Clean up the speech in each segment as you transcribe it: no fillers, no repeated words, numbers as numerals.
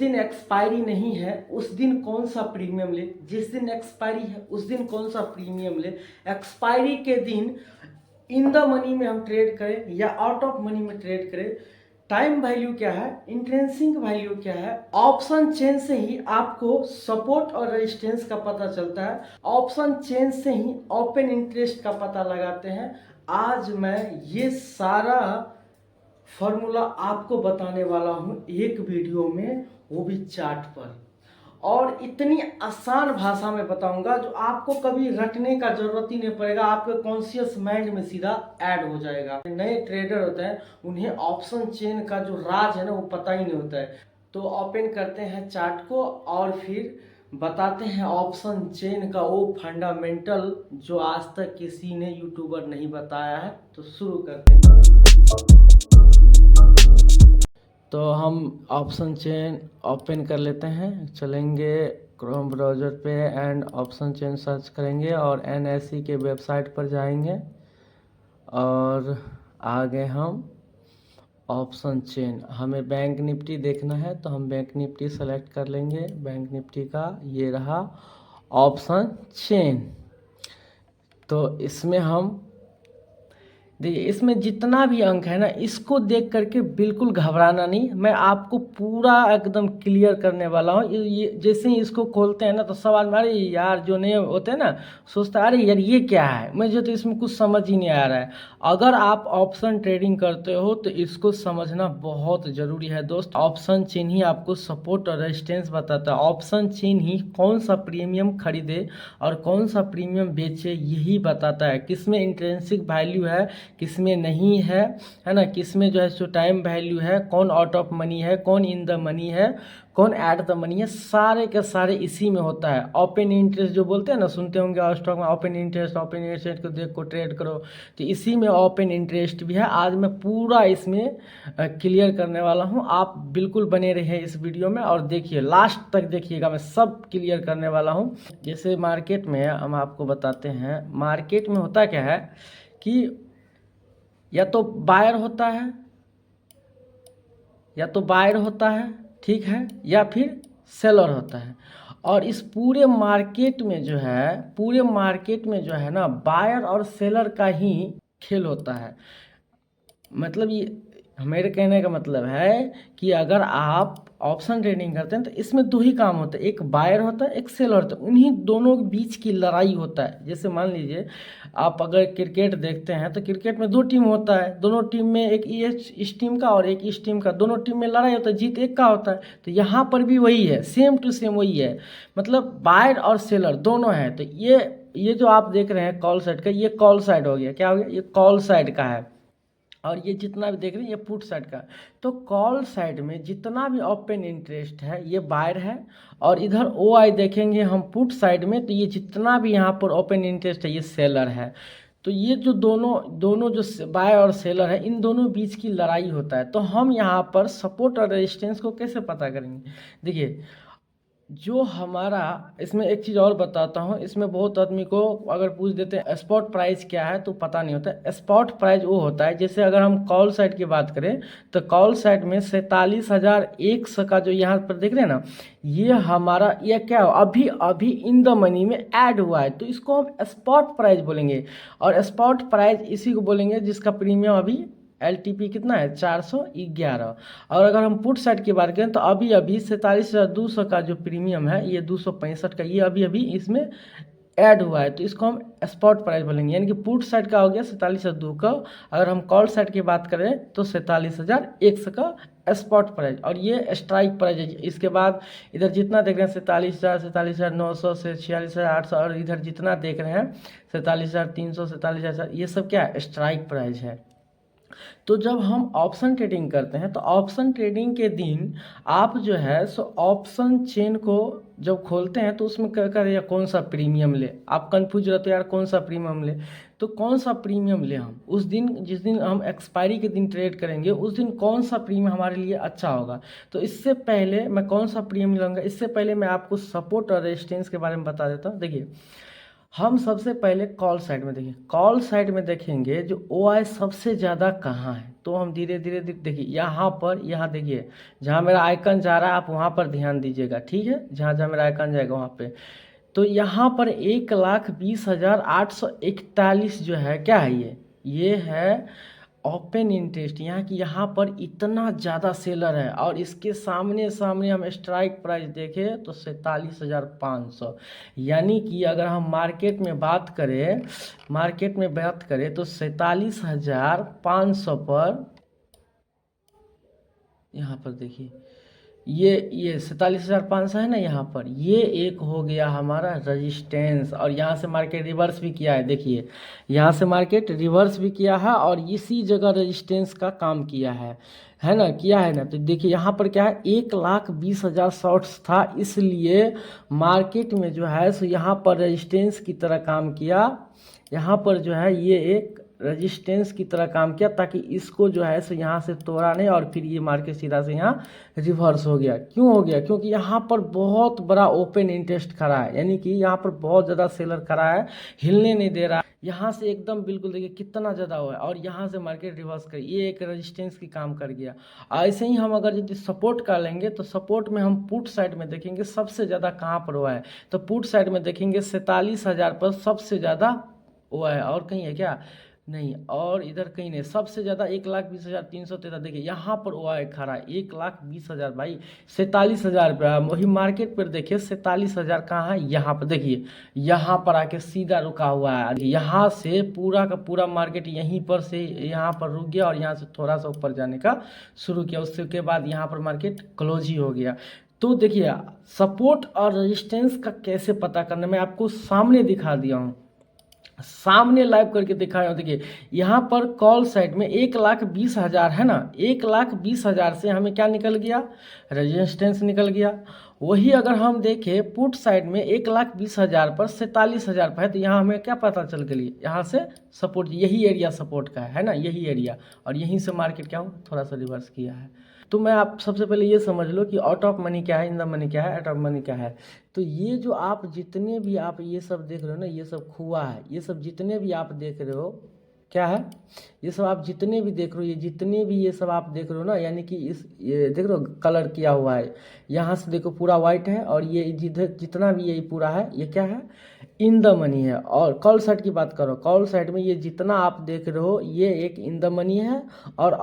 दिन एक्सपायरी नहीं है उस दिन कौन सा प्रीमियम ले, जिस दिन एक्सपायरी है उस दिन कौन सा प्रीमियम ले, एक्सपायरी के दिन इन द मनी में हम ट्रेड करें या आउट ऑफ मनी में ट्रेड करें, टाइम वैल्यू क्या है, इंट्रिंसिक वैल्यू क्या है, ऑप्शन चेन से ही आपको सपोर्ट और रेजिस्टेंस का पता चलता है, ऑप्शन चेन से ही ओपन इंटरेस्ट का पता लगाते हैं। आज मैं ये सारा फॉर्मूला आपको बताने वाला हूँ एक वीडियो में, वो भी चार्ट पर, और इतनी आसान भाषा में बताऊंगा जो आपको कभी रटने का जरूरत ही नहीं पड़ेगा, आपके कॉन्शियस माइंड में सीधा ऐड हो जाएगा। नए ट्रेडर होते हैं उन्हें ऑप्शन चेन का जो राज है ना वो पता ही नहीं होता है। तो ओपन करते हैं चार्ट को और फिर बताते हैं ऑप्शन चेन का वो फंडामेंटल जो आज तक किसी ने यूट्यूबर नहीं बताया है। तो शुरू करते हैं। तो हम ऑप्शन चेन ओपन कर लेते हैं, चलेंगे क्रोम ब्राउज़र पे एंड ऑप्शन चेन सर्च करेंगे और NSE के वेबसाइट पर जाएंगे और आगे हम ऑप्शन चेन, हमें बैंक निफ्टी देखना है तो हम बैंक निफ्टी सेलेक्ट कर लेंगे। बैंक निफ्टी का ये रहा ऑप्शन चेन। तो इसमें हम देखिए, इसमें जितना भी अंक है ना इसको देख करके बिल्कुल घबराना नहीं, मैं आपको पूरा एकदम क्लियर करने वाला हूँ। ये जैसे ही इसको खोलते हैं ना तो सवाल में अरे यार जो नए होते हैं ना सोचता है अरे यार ये क्या है, मुझे तो इसमें कुछ समझ ही नहीं आ रहा है। अगर आप ऑप्शन ट्रेडिंग करते हो तो इसको समझना बहुत ज़रूरी है दोस्त। ऑप्शन चेन ही आपको सपोर्ट और रेजिस्टेंस बताता है, ऑप्शन चेन ही कौन सा प्रीमियम खरीदे और कौन सा प्रीमियम बेचे यही बताता है, किसमें इंट्रिंसिक वैल्यू है किस में नहीं है, है ना, किस में जो है सो टाइम वैल्यू है, कौन आउट ऑफ मनी है, कौन इन द मनी है, कौन एट द मनी है, सारे के सारे इसी में होता है। ओपन इंटरेस्ट जो बोलते हैं ना, सुनते होंगे स्टॉक में ओपन इंटरेस्ट को देख को ट्रेड करो, तो इसी में ओपन इंटरेस्ट भी है। आज मैं पूरा इसमें क्लियर करने वाला हूँ, आप बिल्कुल बने रहिए इस वीडियो में और देखिए लास्ट तक देखिएगा, मैं सब क्लियर करने वाला हूँ। जैसे मार्केट में हम आपको बताते हैं, मार्केट में होता क्या है कि या तो बायर होता है, ठीक है, या फिर सेलर होता है। और इस पूरे मार्केट में जो है ना बायर और सेलर का ही खेल होता है। मतलब ये मेरे कहने का मतलब है कि अगर आप ऑप्शन ट्रेडिंग करते हैं तो इसमें दो ही काम होता है, एक बायर होता है एक सेलर होता है, उन्हीं दोनों के बीच की लड़ाई होता है। जैसे मान लीजिए आप अगर क्रिकेट देखते हैं तो क्रिकेट में दो टीम होता है, दोनों टीम में एक इस टीम का और एक इस टीम का, दोनों टीम में लड़ाई होता है, जीत एक का होता है। तो यहाँ पर भी वही है, सेम टू सेम वही है, मतलब बायर और सेलर दोनों हैं। तो ये जो आप देख रहे हैं कॉल साइड का, ये कॉल साइड हो गया, क्या हो गया, ये कॉल साइड का है। और ये जितना भी देख रहे हैं ये पुट साइड का। तो कॉल साइड में जितना भी ओपन इंटरेस्ट है ये बायर है, और इधर OI देखेंगे हम पुट साइड में तो ये जितना भी यहाँ पर ओपन इंटरेस्ट है ये सेलर है। तो ये जो दोनों जो बायर और सेलर है इन दोनों बीच की लड़ाई होता है। तो हम यहाँ पर सपोर्ट और रेजिस्टेंस को कैसे पता करेंगे, देखिए जो हमारा, इसमें एक चीज़ और बताता हूँ, इसमें बहुत आदमी को अगर पूछ देते हैं स्पॉट प्राइस क्या है तो पता नहीं होता। स्पॉट प्राइस वो होता है, जैसे अगर हम कॉल साइड की बात करें तो कॉल साइड में 47,100 का जो यहाँ पर देख रहे हैं ना, ये हमारा ये क्या हो अभी अभी इन द मनी में ऐड हुआ है, तो इसको हम स्पॉट प्राइस बोलेंगे। और स्पॉट प्राइस इसी को बोलेंगे जिसका प्रीमियम अभी LTP कितना है 411। और अगर हम पुट साइड की बात करें तो अभी अभी 47,200 का जो प्रीमियम है ये 265 का, ये अभी अभी इसमें ऐड हुआ है, तो इसको हम स्पॉट प्राइस बोलेंगे। यानी कि पुट साइड का हो गया 47,200 का, अगर हम कॉल साइड की बात करें तो 47,100 का स्पॉट प्राइस, और ये स्ट्राइक प्राइस है। इसके बाद इधर जितना देख रहे हैं 47,000, 47,900 से 46,800, और इधर जितना देख रहे हैं 47,300, 47,000, ये सब क्या है, स्ट्राइक प्राइस है। तो जब हम ऑप्शन ट्रेडिंग करते हैं तो ऑप्शन ट्रेडिंग के दिन आप जो है सो ऑप्शन चेन को जब खोलते हैं तो उसमें क्या करें, कौन सा प्रीमियम ले, आप कंफ्यूज रहते हो यार कौन सा प्रीमियम ले, तो कौन सा प्रीमियम ले हम उस दिन, जिस दिन हम एक्सपायरी के दिन ट्रेड करेंगे उस दिन कौन सा प्रीमियम हमारे लिए अच्छा होगा। तो इससे पहले मैं कौन सा प्रीमियम लूँगा, इससे पहले मैं आपको सपोर्ट और रेजिस्टेंस के बारे में बता देता हूँ। देखिए हम सबसे पहले कॉल साइड में देखिए, कॉल साइड में देखेंगे जो ओ आई सबसे ज़्यादा कहाँ है, तो हम धीरे धीरे देखिए यहाँ पर, यहाँ देखिए जहाँ मेरा आइकन जा रहा है आप वहाँ पर ध्यान दीजिएगा, ठीक है, जहाँ जहाँ मेरा आइकन जाएगा वहाँ पे, तो यहाँ पर 1,20,841 जो है क्या है, ये है ओपन इंटरेस्ट। यहाँ की यहाँ पर इतना ज़्यादा सेलर है, और इसके सामने सामने हम स्ट्राइक प्राइस देखें तो 47,500, यानी कि अगर हम मार्केट में बात करें तो 47,500 पर, यहाँ पर देखिए ये 47,500 है ना, यहाँ पर ये एक हो गया हमारा रजिस्टेंस, और यहाँ से मार्केट रिवर्स भी किया है, देखिए यहाँ से मार्केट रिवर्स भी किया है और इसी जगह रजिस्टेंस का काम किया है ना, किया है ना। तो देखिए यहाँ पर क्या है, 1,20,000 शॉर्ट्स था, इसलिए मार्केट में जो है सो यहाँ पर रजिस्टेंस की तरह काम किया, यहाँ पर जो है ये एक रेजिस्टेंस की तरह काम किया, ताकि इसको जो है सो यहाँ से तोड़ा नहीं, और फिर ये मार्केट सीधा से यहाँ रिवर्स हो गया। क्यों हो गया, क्योंकि यहाँ पर बहुत बड़ा ओपन इंटरेस्ट खड़ा है, यानी कि यहाँ पर बहुत ज़्यादा सेलर खड़ा है, हिलने नहीं दे रहा है, यहाँ से एकदम बिल्कुल देखिए कितना ज़्यादा हुआ है, और यहाँ से मार्केट रिवर्स कर, ये एक रेजिस्टेंस की काम कर गया। ऐसे ही हम अगर यदि सपोर्ट कर लेंगे तो सपोर्ट में हम पुट साइड में देखेंगे सबसे ज़्यादा कहाँ पर हुआ है, तो पुट साइड में देखेंगे 47,000 पर सबसे ज़्यादा हुआ है, और कहीं है क्या, नहीं, और इधर कहीं नहीं, सबसे ज़्यादा 1,20,313, देखिए यहाँ पर हुआ है खड़ा 1,20,000 भाई, 47,000 रुपया, वही मार्केट पर देखिए 47,000 कहाँ है, यहाँ पर देखिए, यहाँ पर आके सीधा रुका हुआ है, यहाँ से पूरा का पूरा मार्केट यहीं पर से यहाँ पर रुक गया, और यहाँ से थोड़ा सा ऊपर जाने का शुरू किया, उसके बाद यहाँ पर मार्केट क्लोज ही हो गया। तो देखिए सपोर्ट और रेजिस्टेंस का कैसे पता करना, मैं आपको सामने दिखा दिया हूँ, सामने लाइव करके दिखाया। देखिए यहाँ पर कॉल साइड में 1,20,000 है ना, 1,20,000 से हमें क्या निकल गया, रेजिस्टेंस निकल गया। वही अगर हम देखें पुट साइड में 1,20,000 पर 47,000 पर है, तो यहाँ हमें क्या पता चल गई, यहाँ से सपोर्ट, यही एरिया सपोर्ट का है ना, यही एरिया, और यहीं से मार्केट क्या हो थोड़ा सा रिवर्स किया है। तो मैं आप सबसे पहले ये समझ लो कि आउट ऑफ मनी क्या है, इन द मनी क्या है, आउट ऑफ मनी क्या है। तो ये जो आप जितने भी आप ये सब देख रहे हो ना, ये सब खुआ है, ये सब जितने भी आप देख रहे हो क्या है, ये सब आप जितने भी देख रहे हो, ये जितने भी ये सब आप देख रहे हो ना, यानी कि इस ये देख रहे हो कलर किया हुआ है, यहाँ से देखो पूरा वाइट है, और ये जिधर जितना भी ये पूरा है ये क्या है, इन द मनी है। और कॉल साइड की बात करो, कॉल साइड में ये जितना आप देख रहे हो ये एक इन द मनी है, और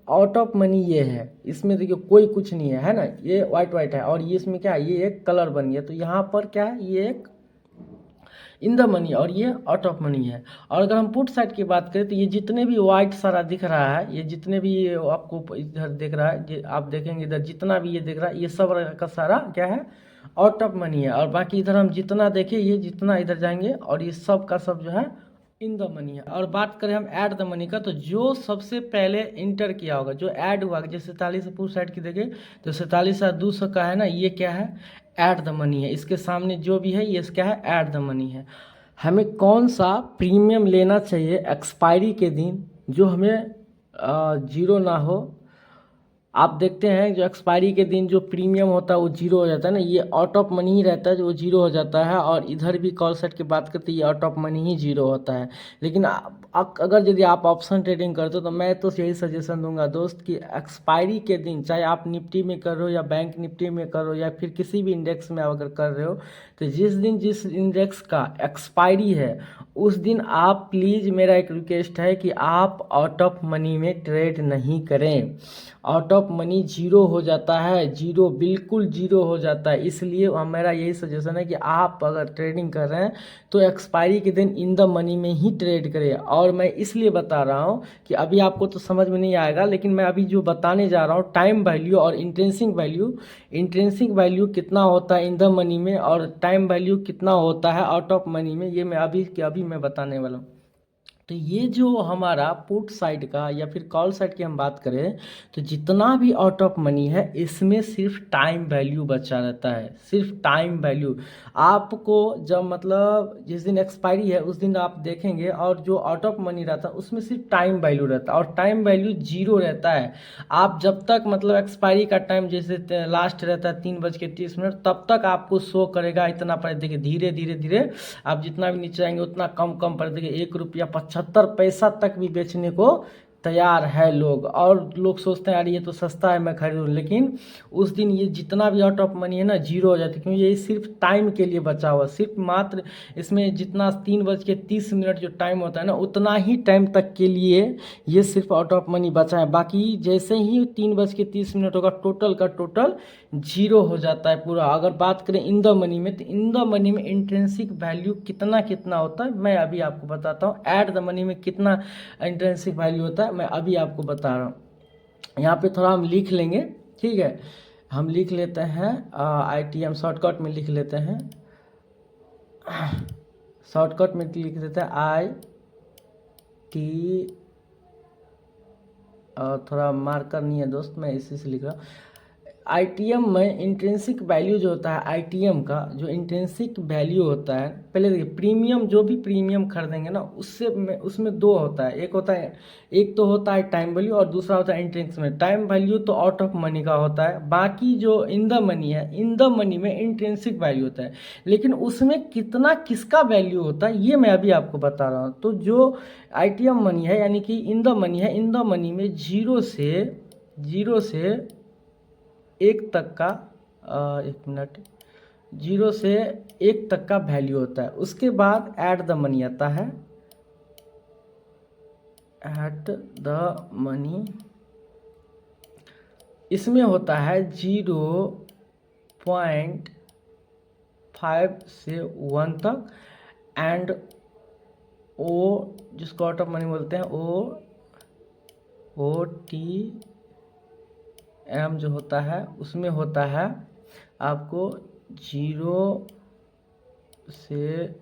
आउट ऑफ मनी ये है, इसमें देखिए कोई कुछ नहीं है ना, ये वाइट है, और ये इसमें क्या है, ये एक कलर बन गया, तो यहाँ पर क्या है, ये एक इन द मनी और ये आउट ऑफ मनी है। और अगर हम पुट साइड की बात करें तो ये जितने भी वाइट सारा दिख रहा है, ये जितने भी ये आपको इधर दिख रहा है, ये आप देखेंगे इधर जितना भी ये दिख रहा है, ये सब का सारा क्या है, आउट ऑफ मनी है। और बाकी इधर हम जितना देखें, ये जितना इधर जाएंगे, और ये सब का सब जो है इन द मनी है। और बात करें हम ऐड द मनी का, तो जो सबसे पहले इंटर किया होगा, जो ऐड हुआ, जैसे 47 पुट साइड की देखें तो 47,200 का है ना, ये क्या है, ऐड द मनी है, इसके सामने जो भी है ये क्या है, ऐड द मनी है। हमें कौन सा प्रीमियम लेना चाहिए एक्सपायरी के दिन जो हमें जीरो ना हो। आप देखते हैं जो एक्सपायरी के दिन जो प्रीमियम होता है वो जीरो हो जाता है ना, ये आउट ऑफ मनी ही रहता है जो जीरो हो जाता है, और इधर भी कॉल सेट की बात करते हैं ये out of money he zero होता है। लेकिन अगर यदि आप ऑप्शन ट्रेडिंग करते हो तो मैं तो यही सजेशन दूंगा दोस्त कि एक्सपायरी के दिन, चाहे आप निफ्टी में कर रहे हो या बैंक निफ्टी में कर रहे हो या फिर किसी भी इंडेक्स में अगर कर रहे हो, तो जिस दिन जिस इंडेक्स का एक्सपायरी है उस दिन आप प्लीज़, मेरा एक रिक्वेस्ट है कि आप आउट ऑफ मनी में ट्रेड नहीं करें। आउट ऑफ मनी जीरो हो जाता है, जीरो, बिल्कुल जीरो हो जाता है। इसलिए मेरा यही सजेशन है कि आप अगर ट्रेडिंग कर रहे हैं तो एक्सपायरी के दिन इन द मनी में ही ट्रेड करें। और मैं इसलिए बता रहा हूँ कि अभी आपको तो समझ में नहीं आएगा, लेकिन मैं अभी जो बताने जा रहा हूँ टाइम वैल्यू और इंट्रेंसिक वैल्यू कितना होता है इन द मनी में, और टाइम वैल्यू कितना होता है आउट ऑफ मनी में, ये मैं अभी मैं बताने वाला हूँ। तो ये जो हमारा पुट साइड का या फिर कॉल साइड की हम बात करें, तो जितना भी आउट ऑफ मनी है इसमें सिर्फ टाइम वैल्यू बचा रहता है, सिर्फ टाइम वैल्यू। आपको जब मतलब जिस दिन एक्सपायरी है उस दिन आप देखेंगे, और जो आउट ऑफ मनी रहता है उसमें सिर्फ टाइम वैल्यू रहता है, और टाइम वैल्यू जीरो रहता है। आप जब तक मतलब एक्सपायरी का टाइम जैसे लास्ट रहता है 3:30, तब तक आपको शो करेगा इतना पर। देखिए धीरे धीरे धीरे आप जितना भी नीचे आएंगे उतना कम कम पर। देखिए ₹1.75 तक भी बेचने को तैयार है लोग, और लोग सोचते हैं यार ये तो सस्ता है मैं खरीदूँ, लेकिन उस दिन ये जितना भी आउट ऑफ मनी है ना जीरो हो जाती है, क्योंकि ये सिर्फ टाइम के लिए बचा हुआ, सिर्फ मात्र इसमें जितना 3:30 जो टाइम होता है ना उतना ही टाइम तक के लिए ये सिर्फ आउट ऑफ मनी बचा है। बाकी जैसे ही 3:30 होगा टोटल का टोटल जीरो हो जाता है पूरा। अगर बात करें इन द मनी में, तो इन द मनी में इंट्रिंसिक वैल्यू कितना कितना होता है मैं अभी आपको बताता हूँ। ऐट द मनी में कितना इंट्रिंसिक वैल्यू होता है मैं अभी आपको बता रहा हूँ। यहाँ पे थोड़ा हम लिख लेंगे, ठीक है, हम लिख लेते हैं ITM शॉर्टकट में लिख लेते हैं, शॉर्टकट में लिख देते हैं IT, और थोड़ा मार्कर नहीं है दोस्त, मैं इसी से लिख रहा हूँ। ITM में इंट्रिंसिक वैल्यू जो होता है, ITM का जो इंट्रिंसिक वैल्यू होता है, पहले देखिए प्रीमियम, जो भी प्रीमियम खरीदेंगे ना उसमें दो होता है, एक तो होता है टाइम वैल्यू और दूसरा होता है इंट्रिंसिक में। टाइम वैल्यू तो आउट ऑफ मनी का होता है, बाकी जो इन द मनी है, इन द मनी में इंट्रिंसिक वैल्यू होता है, लेकिन उसमें कितना किसका वैल्यू होता है ये मैं अभी आपको बता रहा हूँ। तो जो ITM मनी है यानी कि इन द मनी है, इन द मनी में जीरो से 1 तक का 1 मिनट, 0 से 1 तक का वैल्यू होता है। उसके बाद ऐट द मनी आता है, ऐट द मनी इसमें होता है 0.5 से 1 तक, एंड ओ जिसको आउट ऑफ मनी बोलते हैं OTM जो होता है उसमें होता है आपको 0 से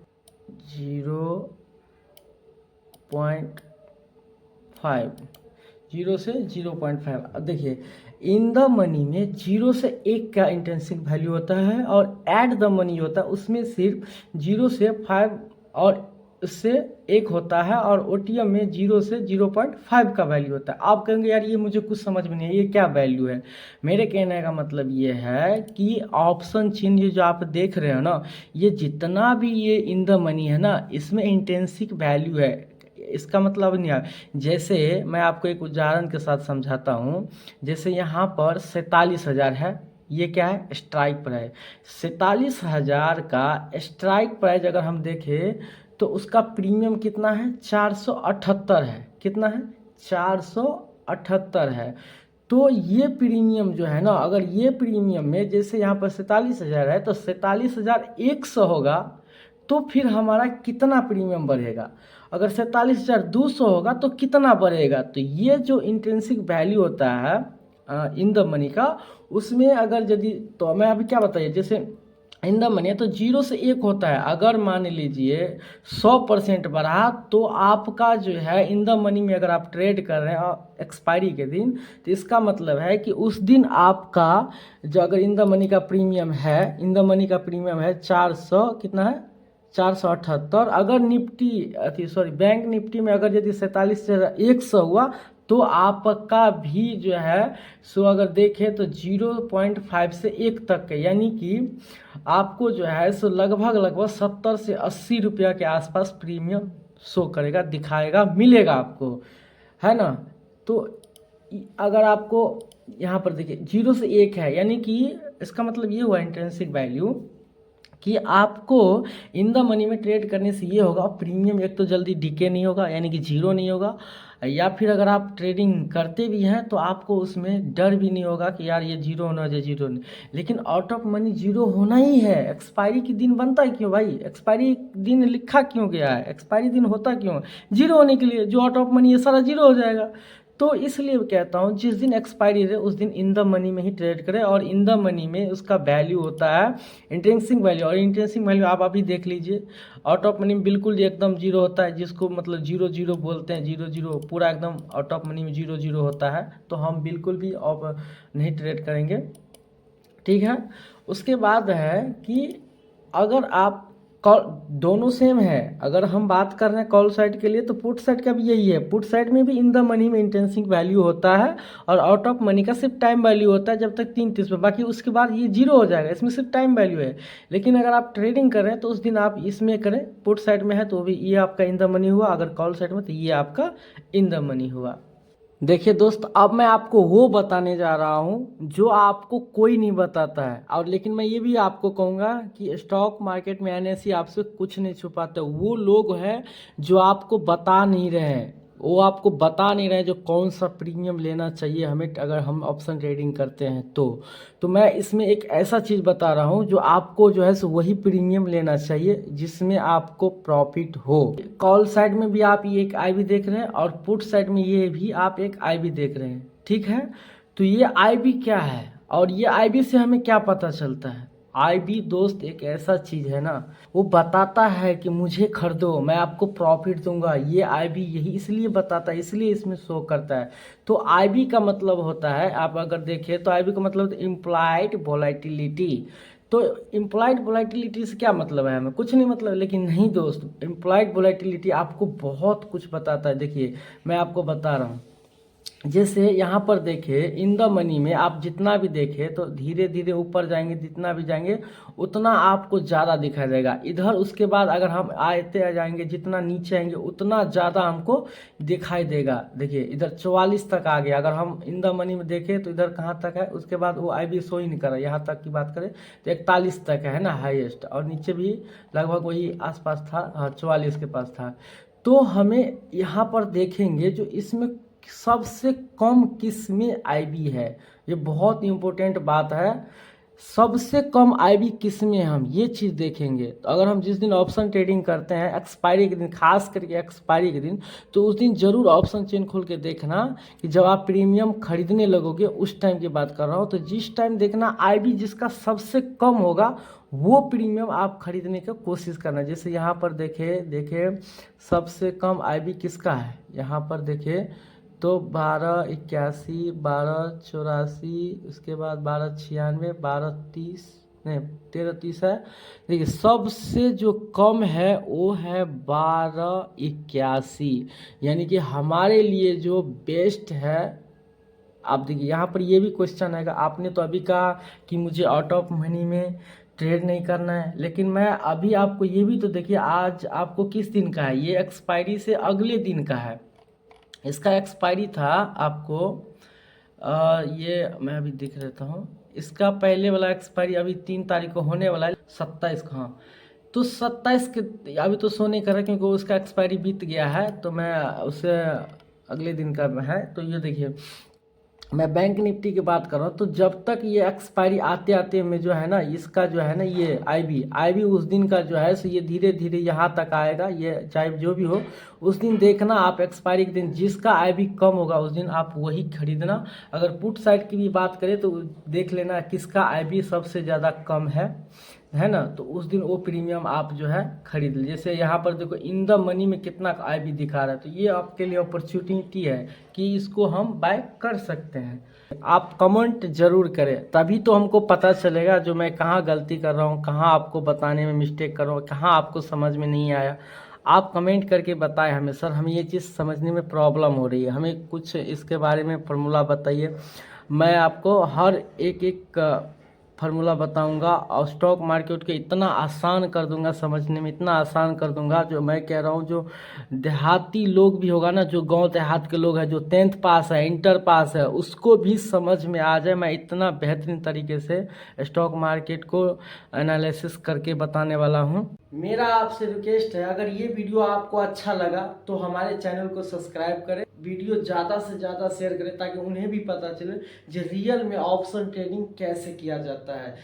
0.5। अब देखिए इन द मनी में 0 से 1 का इंट्रिंसिक वैल्यू होता है, और ऐट द मनी होता है उसमें सिर्फ 0 से 5 और उससे 1 होता है, और OTM में 0 से 0.5 का वैल्यू होता है। आप कहेंगे यार ये मुझे कुछ समझ में नहीं है, ये क्या वैल्यू है। मेरे कहने का मतलब ये है कि ऑप्शन चिन्ह जो आप देख रहे हो ना, ये जितना भी ये इन द मनी है ना इसमें इंट्रिंसिक वैल्यू है। इसका मतलब नहीं है, जैसे मैं आपको एक उदाहरण के साथ समझाता हूँ। जैसे यहाँ पर 47,000 है, ये क्या है स्ट्राइक प्राइस। 47,000 का स्ट्राइक प्राइस अगर हम देखें तो उसका प्रीमियम कितना है 478 है। कितना है 478 है। तो ये प्रीमियम जो है ना, अगर ये प्रीमियम में जैसे यहाँ पर 47,000 है तो 47,100 होगा, तो फिर हमारा कितना प्रीमियम बढ़ेगा। अगर 47,200 होगा तो कितना बढ़ेगा। तो ये जो इंट्रिंसिक वैल्यू होता है इन द मनी का, उसमें अगर यदि, तो मैं अभी क्या बताइए, जैसे इन द मनी तो 0 से 1 होता है। अगर मान लीजिए 100% बढ़ा तो आपका जो है इन द मनी में अगर आप ट्रेड कर रहे हैं एक्सपायरी के दिन, तो इसका मतलब है कि उस दिन आपका जो अगर इन द मनी का प्रीमियम है, इन द मनी का प्रीमियम है 400, कितना है 478। अगर बैंक निफ्टी में अगर यदि 47,100 हुआ तो आपका भी जो है सो अगर देखें तो 0.5 से 1 तक के, यानी कि आपको जो है सो लगभग 70 से 80 रुपया के आसपास प्रीमियम शो करेगा, दिखाएगा, मिलेगा आपको, है ना। तो अगर आपको यहाँ पर देखिए 0 से 1 है, यानी कि इसका मतलब ये हुआ इंट्रिंसिक वैल्यू कि आपको इन द मनी में ट्रेड करने से ये होगा, प्रीमियम एक तो जल्दी डिके नहीं होगा, यानी कि जीरो नहीं होगा, या फिर अगर आप ट्रेडिंग करते भी हैं तो आपको उसमें डर भी नहीं होगा कि यार ये जीरो होना चाहिए, जीरो नहीं। लेकिन आउट ऑफ मनी जीरो होना ही है। एक्सपायरी की दिन बनता है क्यों भाई, एक्सपायरी दिन लिखा क्यों गया है, एक्सपायरी दिन होता क्यों, जीरो होने के लिए। जो आउट ऑफ मनी है सारा जीरो हो जाएगा। तो इसलिए कहता हूँ जिस दिन एक्सपायरी है उस दिन इन द मनी में ही ट्रेड करें, और इन द मनी में उसका वैल्यू होता है इंट्रिंसिक वैल्यू, और इंट्रिंसिक वैल्यू आप अभी देख लीजिए आउट ऑफ मनी में बिल्कुल एकदम जीरो होता है, जिसको मतलब जीरो जीरो बोलते हैं, जीरो जीरो पूरा एकदम आउट ऑफ मनी में जीरो जीरो होता है, तो हम बिल्कुल भी ऑफ नहीं ट्रेड करेंगे, ठीक है। उसके बाद है कि अगर आप कॉल दोनों सेम है, अगर हम बात कर रहे हैं कॉल साइड के लिए तो पुट साइड का भी यही है, पुट साइड में भी इन द मनी में इंट्रिंसिक वैल्यू होता है और आउट ऑफ मनी का सिर्फ टाइम वैल्यू होता है जब तक 3 30 पे, बाकी उसके बाद ये जीरो हो जाएगा, इसमें सिर्फ टाइम वैल्यू है। लेकिन अगर आप ट्रेडिंग कर रहे हैं तो उस दिन आप इसमें करें, पुट साइड में है तो भी ये आपका इन द मनी हुआ, अगर कॉल साइड में तो ये आपका इन द मनी हुआ। देखिए दोस्त, अब मैं आपको वो बताने जा रहा हूँ जो आपको कोई नहीं बताता है, और लेकिन मैं ये भी आपको कहूँगा कि स्टॉक मार्केट में एनएसई आपसे कुछ नहीं छुपाते, वो लोग हैं जो आपको बता नहीं रहे हैं, वो आपको बता नहीं रहे जो कौन सा प्रीमियम लेना चाहिए हमें अगर हम ऑप्शन ट्रेडिंग करते हैं तो मैं इसमें एक ऐसा चीज़ बता रहा हूँ जो आपको जो है सो वही प्रीमियम लेना चाहिए जिसमें आपको प्रॉफिट हो। कॉल साइड में भी आप ये एक आईबी देख रहे हैं और पुट साइड में ये भी आप एक आईबी देख रहे हैं, ठीक है। तो ये आईबी क्या है और ये आईबी से हमें क्या पता चलता है? आईबी दोस्त एक ऐसा चीज़ है ना, वो बताता है कि मुझे खरीदो, मैं आपको प्रॉफिट दूंगा, ये आईबी यही इसलिए बताता है, इसलिए इसमें शो करता है। तो आईबी का मतलब होता है, आप अगर देखें तो आईबी का मतलब इम्प्लाइड वोलेटिलिटी। तो इम्प्लाइड वोलेटिलिटी से क्या मतलब है? हमें कुछ नहीं मतलब, लेकिन नहीं दोस्त, इम्प्लाइड वोलेटिलिटी आपको बहुत कुछ बताता है। देखिए मैं आपको बता रहा हूँ, जैसे यहाँ पर देखिए इन द मनी में आप जितना भी देखें तो धीरे धीरे ऊपर जाएंगे, जितना भी जाएंगे उतना आपको ज़्यादा दिखाई देगा इधर। उसके बाद अगर हम आते आ जाएंगे, जितना नीचे आएंगे उतना ज़्यादा हमको दिखाई देगा। देखिए इधर 44 तक आ गया, अगर हम इन द मनी में देखें तो इधर कहाँ तक है, उसके बाद वो आई बी शो ही नहीं कर रहा, यहाँ तक की बात करें तो 41 तक है ना हाईएस्ट, और नीचे भी लगभग वही आसपास था, हाँ 44 के पास था। तो हमें यहाँ पर देखेंगे जो इसमें सबसे कम किस्में आईबी है, ये बहुत इंपॉर्टेंट बात है, सबसे कम आईबी किस्में हम ये चीज़ देखेंगे। तो अगर हम जिस दिन ऑप्शन ट्रेडिंग करते हैं एक्सपायरी के दिन, खास करके एक्सपायरी के दिन, तो उस दिन ज़रूर ऑप्शन चेन खोल के देखना कि जब आप प्रीमियम खरीदने लगोगे उस टाइम की बात कर रहा हूँ, तो जिस टाइम देखना आईबी जिसका सबसे कम होगा वो प्रीमियम आप खरीदने का कोशिश करना। जैसे यहाँ पर देखे सबसे कम आईबी किसका है, यहाँ पर देखे तो 1281, 1284, उसके बाद 1296, 1230 नहीं 1330 है। देखिए सबसे जो कम है वो है 1281, यानी कि हमारे लिए जो बेस्ट है। आप देखिए यहाँ पर ये भी क्वेश्चन आएगा, आपने तो अभी कहा कि मुझे आउट ऑफ मनी में ट्रेड नहीं करना है, लेकिन मैं अभी आपको ये भी तो देखिए आज आपको किस दिन का है, ये एक्सपायरी से अगले दिन का है, इसका एक्सपायरी था आपको ये मैं अभी दिख रहता हूँ, इसका पहले वाला एक्सपायरी अभी 3 तारीख को होने वाला है, 27 को, हाँ तो 27 के अभी तो शो नहीं कर रहा क्योंकि उसका एक्सपायरी बीत गया है, तो मैं उसे अगले दिन का है। तो ये देखिए मैं बैंक निफ्टी की बात कर रहा हूँ, तो जब तक ये एक्सपायरी आते आते में जो है ना, इसका जो है ना ये आईबी उस दिन का जो है सो ये धीरे धीरे यहाँ तक आएगा, ये चाहे जो भी हो उस दिन देखना आप एक्सपायरी के दिन जिसका आईबी कम होगा उस दिन आप वही खरीदना। अगर पुट साइड की भी बात करें तो देख लेना किसका आईबी सबसे ज़्यादा कम है ना, तो उस दिन वो प्रीमियम आप जो है खरीद लीजिए। जैसे यहाँ पर देखो इन द मनी में कितना आईबी दिखा रहा है, तो ये आपके लिए अपॉर्चुनिटी है कि इसको हम बाय कर सकते हैं। आप कमेंट जरूर करें, तभी तो हमको पता चलेगा जो मैं कहाँ गलती कर रहा हूँ, कहाँ आपको बताने में मिस्टेक कर रहा हूँ, कहाँ आपको समझ में नहीं आया। आप कमेंट करके बताएं हमें, सर हमें ये चीज़ समझने में प्रॉब्लम हो रही है, हमें कुछ इसके बारे में फार्मूला बताइए। मैं आपको हर एक फार्मूला बताऊंगा और स्टॉक मार्केट के इतना आसान कर दूंगा, समझने में इतना आसान कर दूंगा, जो मैं कह रहा हूँ जो देहाती लोग भी होगा ना, जो गांव देहात के लोग हैं, जो 10th पास है, इंटर पास है, उसको भी समझ में आ जाए। मैं इतना बेहतरीन तरीके से स्टॉक मार्केट को एनालिसिस करके बताने वाला हूँ। मेरा आपसे रिक्वेस्ट है, अगर ये वीडियो आपको अच्छा लगा तो हमारे चैनल को सब्सक्राइब करें, वीडियो ज़्यादा से ज़्यादा शेयर करें ताकि उन्हें भी पता चले जो रियल में ऑप्शन ट्रेडिंग कैसे किया जाता है।